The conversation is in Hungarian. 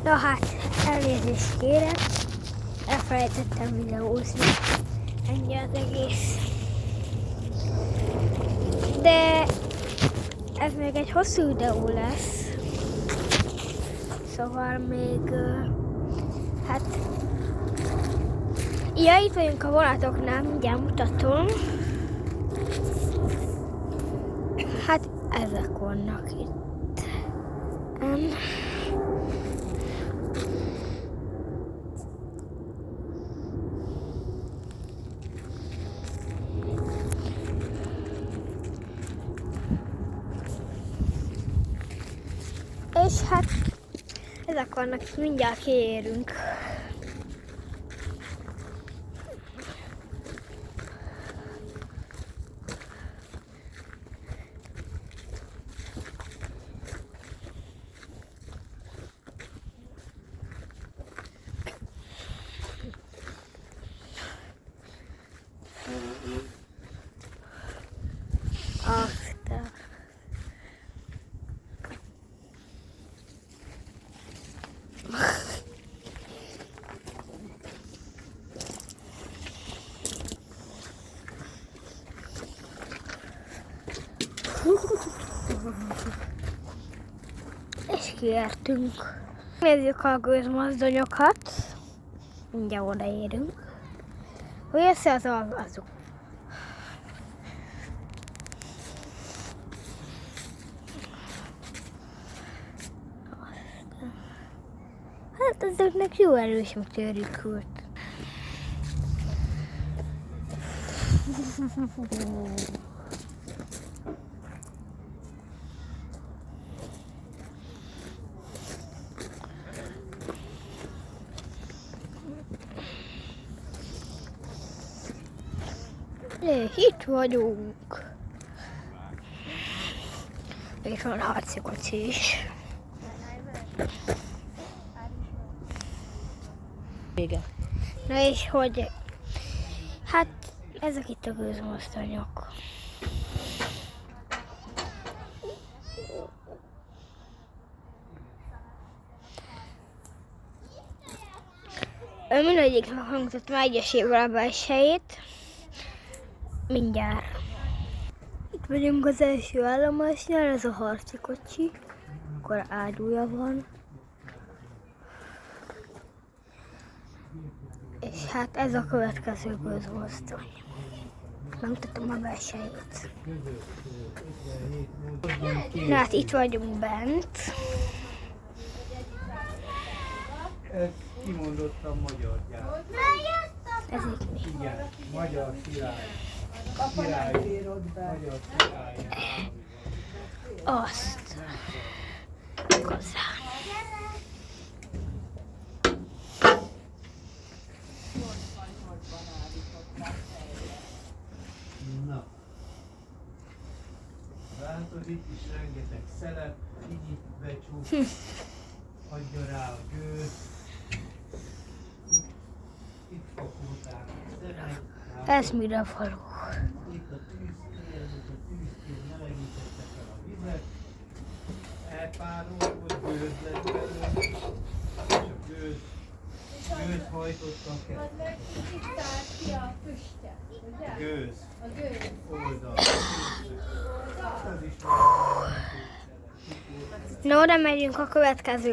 Na hát, elnézést kérek, elfelejtettem videózni, ennyi az egész. De ez még egy hosszú videó lesz, szóval még, hát, ja, itt vagyunk a vonatoknál, mindjárt mutatom. Hát ezek vannak itt. És hát ezek vannak, mindjárt kiérünk. Aztán és kiértünk. Nézzük a gőzmozdonyokat. Mindjárt odaérünk. Hogy össze az alvazó. Hát ezeknek jó erős motőrük volt. Itt vagyunk. És van harci kocsi is. Vége. Na és hogy? Hát ezek itt a gőzmozdonyok. Mindegyiknek megmutatom egyesével a belsejét. Mindjárt. Itt vagyunk az első állomásnál, ez a harci kocsi. Akkor ágyúja van. És hát ez a következő gőzmozdony. Megmutatom a belsejét. Na hát itt vagyunk bent. Ez kimondottan magyar gyár. Ez itt mi? Igen, magyar király. Magyar király. Azt. Igazán. Na. Látod, itt is rengeteg szelep, így itt becsúsz, adja rá a gőz. Itt pakolták a szemek. Ez mire való? Itt a tűzkér melegítette fel a vizet. Elpárolt, hogy gőz lett belőle, és a gőz hajtottak el. Gőz. Oldal. No, oda megyünk a következő